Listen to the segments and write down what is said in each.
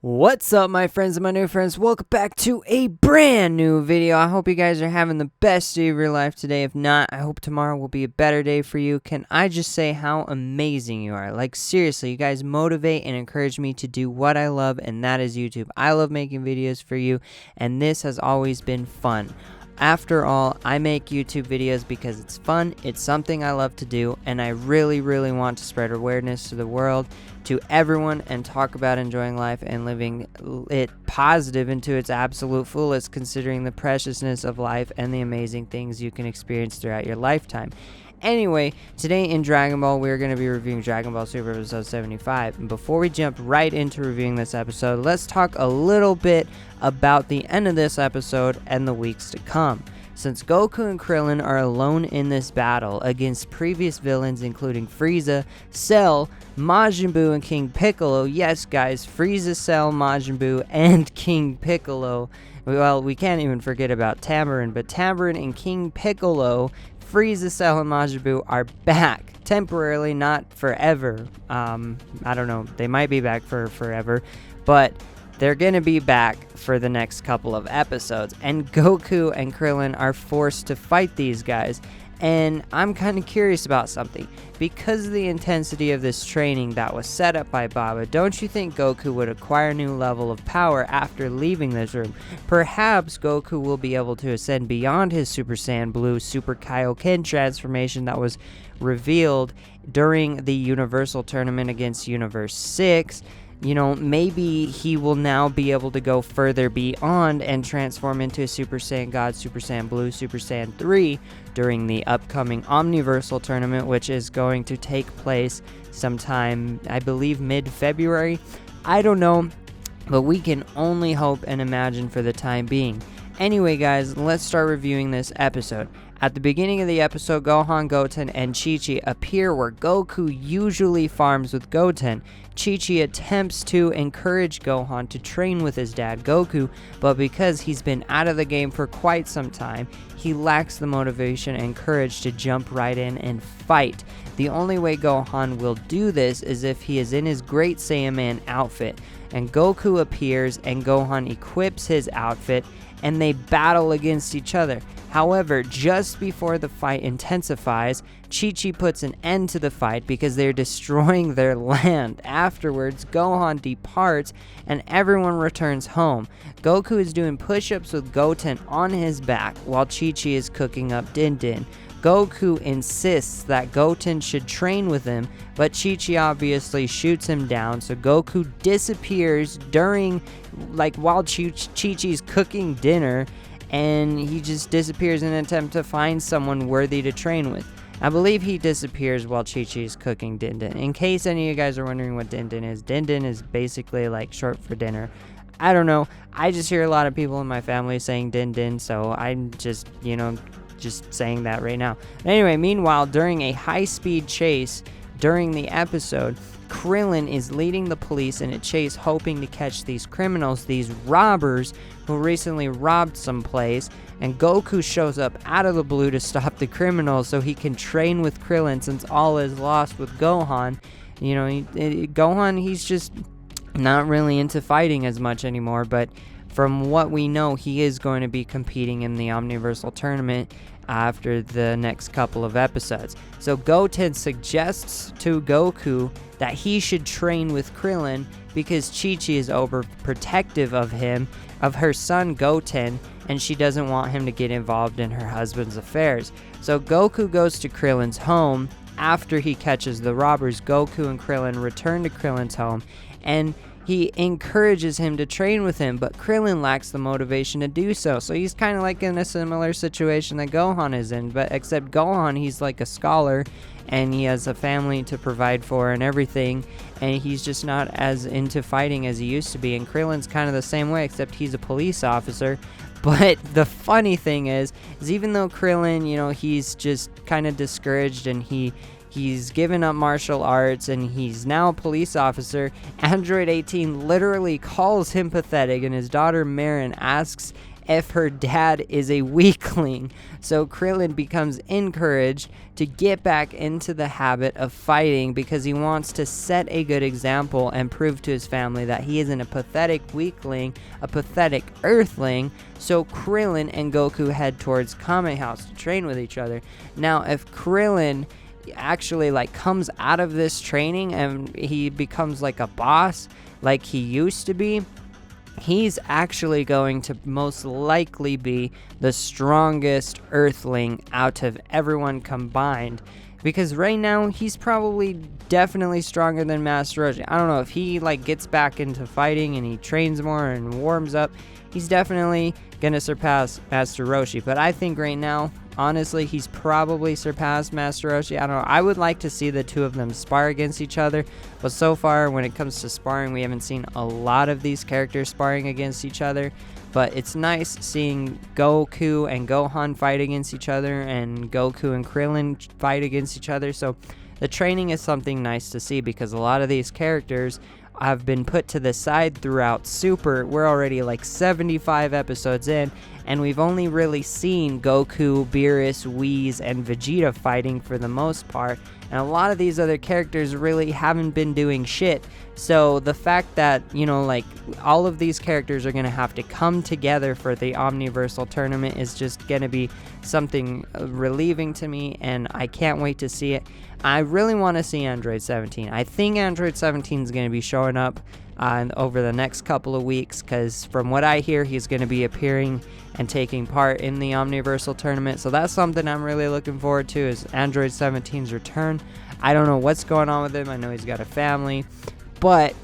What's up, my friends and my new friends? Welcome back to a brand new video. I hope you guys are having the best day of your life today. If not, I hope tomorrow will be a better day for you. Can I just say how amazing you are? Like, seriously, you guys motivate and encourage me to do what I love, and that is YouTube. I love making videos for you, and this has always been fun. After all, I make YouTube videos because it's fun, it's something I love to do, and I really want to spread awareness to the world, to everyone, and talk about enjoying life and living it positive into its absolute fullest, considering the preciousness of life and the amazing things you can experience throughout your lifetime. Anyway, today in Dragon Ball, we're going to be reviewing Dragon Ball Super Episode 75. And before we jump right into reviewing this episode, let's talk a little bit about the end of this episode and the weeks to come. Since Goku and Krillin are alone in this battle against previous villains including Frieza, Cell, Majin Buu, and King Piccolo, yes guys, Frieza, Cell, Majin Buu, and King Piccolo. Well, we can't even forget about Tamarin, but Tamarin and King Piccolo, Frieza, Cell, and Majin Buu are back. Temporarily, not forever. I don't know. They might be back for forever. But they're going to be back for the next couple of episodes. And Goku and Krillin are forced to fight these guys. And I'm kind of curious about something. Because of the intensity of this training that was set up by Baba, don't you think Goku would acquire a new level of power after leaving this room? Perhaps Goku will be able to ascend beyond his Super Saiyan BLUE Super Kaioken transformation that was revealed during the Universal Tournament against Universe 6. You know, maybe he will now be able to go further beyond and transform into a Super Saiyan God, Super Saiyan Blue, Super Saiyan 3 during the upcoming Omniversal Tournament, which is going to take place sometime, I believe, mid-February. I don't know, but we can only hope and imagine for the time being. Anyway, guys, let's start reviewing this episode. At the beginning of the episode, Gohan, Goten, and Chi-Chi appear where Goku usually farms with Goten. Chi-Chi attempts to encourage Gohan to train with his dad, Goku, but because he's been out of the game for quite some time, he lacks the motivation and courage to jump right in and fight. The only way Gohan will do this is if he is in his Great Saiyaman outfit, and Goku appears and Gohan equips his outfit, and they battle against each other. However, just before the fight intensifies, Chi-Chi puts an end to the fight because they're destroying their land. Afterwards, Gohan departs and everyone returns home. Goku is doing push-ups with Goten on his back while Chi-Chi is cooking up Din Din. Goku insists that Goten should train with him, but Chi-Chi obviously shoots him down, so Goku disappears while Chi-Chi's cooking dinner, and he just disappears in an attempt to find someone worthy to train with. I believe he disappears while Chi-Chi's cooking Din Din. In case any of you guys are wondering what Din Din is basically like short for dinner. I don't know. I just hear a lot of people in my family saying Din Din, so I'm just saying that right now. Anyway, meanwhile, during a high-speed chase during the episode, Krillin is leading the police in a chase hoping to catch these criminals, these robbers who recently robbed some place, and Goku shows up out of the blue to stop the criminals so he can train with Krillin since all is lost with Gohan. You know, Gohan, he's just not really into fighting as much anymore, but from what we know, he is going to be competing in the Omniversal Tournament after the next couple of episodes. So Goten suggests to Goku that he should train with Krillin because Chi-Chi is overprotective of him, of her son Goten, and she doesn't want him to get involved in her husband's affairs. So Goku goes to Krillin's home. After he catches the robbers, Goku and Krillin return to Krillin's home, and he encourages him to train with him, but Krillin lacks the motivation to do so. So he's kind of like in a similar situation that Gohan is in, but except Gohan, he's like a scholar, and he has a family to provide for and everything, and he's just not as into fighting as he used to be. And Krillin's kind of the same way, except he's a police officer. But the funny thing is even though Krillin, you know, he's just kind of discouraged and he's given up martial arts and he's now a police officer, Android 18 literally calls him pathetic, and his daughter Marin asks if her dad is a weakling. So Krillin becomes encouraged to get back into the habit of fighting because he wants to set a good example and prove to his family that he isn't a pathetic weakling, a pathetic earthling. So Krillin and Goku head towards Kame House to train with each other. Now, if Krillin actually like comes out of this training and he becomes like a boss like he used to be, he's actually going to most likely be the strongest earthling out of everyone combined, because right now he's probably definitely stronger than Master Roshi. I don't know if he like gets back into fighting and he trains more and warms up, he's definitely gonna surpass Master Roshi. But I think right now, honestly, he's probably surpassed Master Roshi. I don't know. I would like to see the two of them spar against each other. But so far, when it comes to sparring, we haven't seen a lot of these characters sparring against each other. But it's nice seeing Goku and Gohan fight against each other and Goku and Krillin fight against each other. So the training is something nice to see because a lot of these characters have been put to the side throughout Super. We're already like 75 episodes in, and we've only really seen Goku, Beerus, Whis, and Vegeta fighting for the most part, and a lot of these other characters really haven't been doing shit. So the fact that, you know, like all of these characters are going to have to come together for the Omniversal Tournament is just going to be something relieving to me, and I can't wait to see it. I really want to see Android 17. I think Android 17 is going to be showing up over the next couple of weeks, because from what I hear, he's going to be appearing and taking part in the Omniversal Tournament. So that's something I'm really looking forward to, is Android 17's return. I don't know what's going on with him. I know he's got a family. But,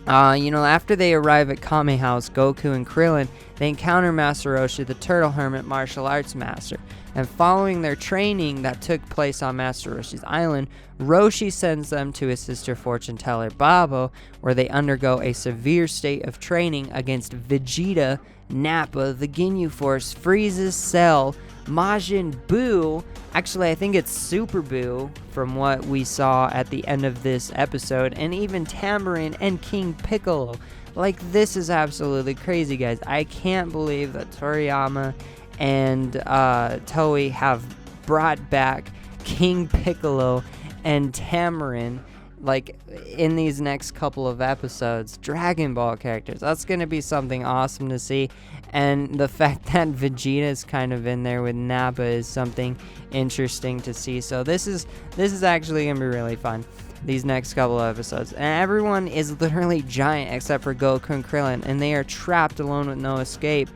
you know, after they arrive at Kame House, Goku and Krillin, they encounter Master Roshi, the Turtle Hermit martial arts master. And following their training that took place on Master Roshi's island, Roshi sends them to his sister fortune teller Babo, where they undergo a severe state of training against Vegeta, Nappa, the Ginyu Force, Frieza's Cell, Majin Buu. Actually, I think it's Super Buu from what we saw at the end of this episode, and even Tamarind and King Piccolo. Like, this is absolutely crazy, guys. I can't believe that Toriyama and Toei have brought back King Piccolo and Tamarind, like, in these next couple of episodes. Dragon Ball characters. That's going to be something awesome to see. And the fact that Vegeta's kind of in there with Nappa is something interesting to see. So this is actually going to be really fun, these next couple of episodes. And everyone is literally giant except for Goku and Krillin, and they are trapped alone with no escape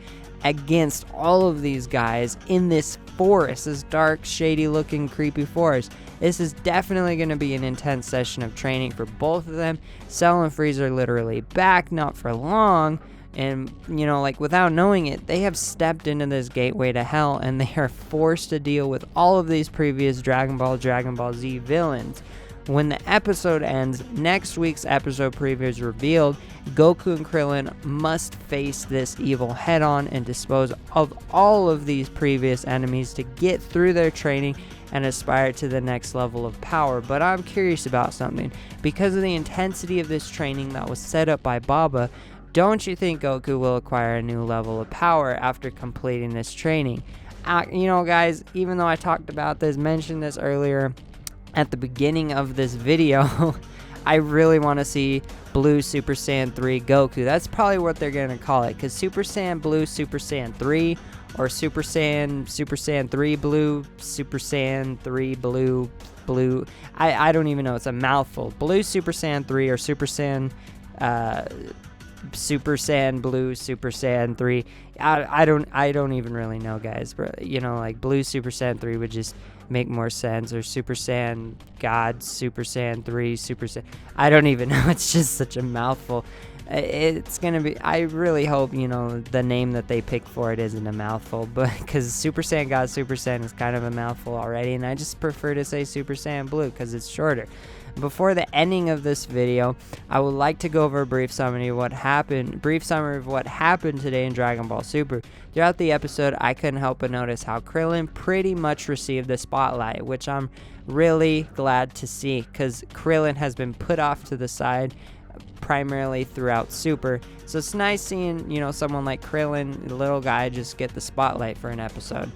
against all of these guys in this forest, this dark, shady looking, creepy forest. This is definitely going to be an intense session of training for both of them. Cell and Frieza are literally back, not for long, and, you know, like, without knowing it, they have stepped into this gateway to hell, and they are forced to deal with all of these previous Dragon Ball Z villains. When the episode ends, next week's episode preview is revealed. Goku and Krillin must face this evil head on and dispose of all of these previous enemies to get through their training and aspire to the next level of power. But I'm curious about something. Because of the intensity of this training that was set up by Baba, don't you think Goku will acquire a new level of power after completing this training? You know, guys, even though I talked about this, mentioned this earlier at the beginning of this video, I really want to see Blue Super Saiyan 3 Goku. That's probably what they're going to call it, because Super Saiyan Blue Super Saiyan 3, or Super Saiyan 3 Blue, Super Saiyan 3 Blue, I don't even know, it's a mouthful. Blue Super Saiyan 3 or Super Saiyan Blue Super Saiyan 3. I don't even really know, guys, but, you know, like, Blue Super Saiyan 3 would just make more sense, or Super Saiyan God, Super Saiyan 3, Super Saiyan, I don't even know, it's just such a mouthful. It's gonna be, I really hope, you know, the name that they pick for it isn't a mouthful, but because Super Saiyan God, Super Saiyan is kind of a mouthful already, and I just prefer to say Super Saiyan Blue because it's shorter. Before the ending of this video, I would like to go over a brief summary of what happened today in Dragon Ball Super. Throughout the episode, I couldn't help but notice how Krillin pretty much received the spotlight, which I'm really glad to see, because Krillin has been put off to the side primarily throughout Super. So it's nice seeing, you know, someone like Krillin, the little guy, just get the spotlight for an episode.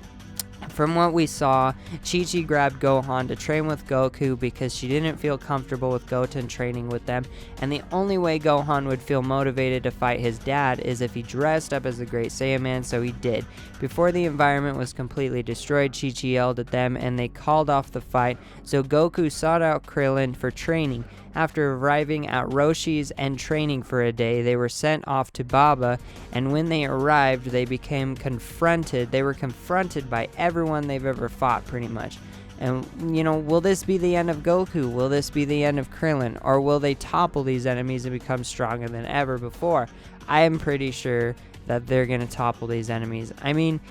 From what we saw, Chi-Chi grabbed Gohan to train with Goku because she didn't feel comfortable with Goten training with them, and the only way Gohan would feel motivated to fight his dad is if he dressed up as a Great Saiyaman, so he did. Before the environment was completely destroyed, Chi-Chi yelled at them and they called off the fight, so Goku sought out Krillin for training. After arriving at Roshi's and training for a day, they were sent off to Baba, and when they arrived, they were confronted by everyone they've ever fought, pretty much. And, you know, will this be the end of Goku? Will this be the end of Krillin? Or will they topple these enemies and become stronger than ever before? I am pretty sure that they're going to topple these enemies. I mean,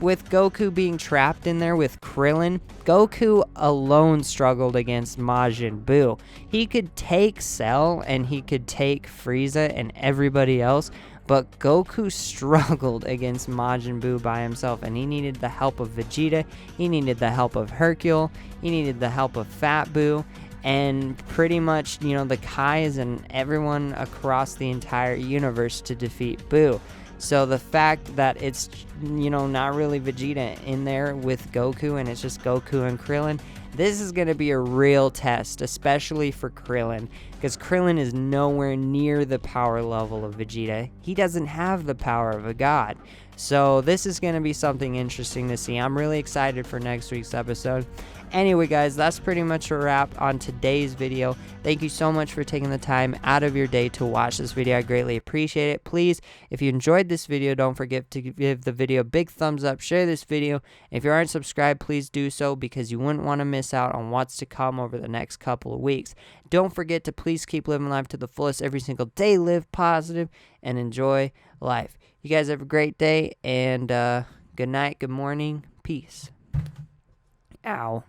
with Goku being trapped in there with Krillin, Goku alone struggled against Majin Buu. He could take Cell and he could take Frieza and everybody else, but Goku struggled against Majin Buu by himself, and he needed the help of Vegeta, he needed the help of Hercule, he needed the help of Fat Buu, and pretty much, you know, the Kais and everyone across the entire universe to defeat Buu. So the fact that it's, you know, not really Vegeta in there with Goku and it's just Goku and Krillin, this is going to be a real test, especially for Krillin, because Krillin is nowhere near the power level of Vegeta. He doesn't have the power of a god. So this is going to be something interesting to see. I'm really excited for next week's episode. Anyway, guys, that's pretty much a wrap on today's video. Thank you so much for taking the time out of your day to watch this video. I greatly appreciate it. Please, if you enjoyed this video, don't forget to give the video a big thumbs up. Share this video. If you aren't subscribed, please do so, because you wouldn't want to miss out on what's to come over the next couple of weeks. Don't forget to please keep living life to the fullest every single day. Live positive and enjoy life. You guys have a great day, and good night, good morning, peace. Ow.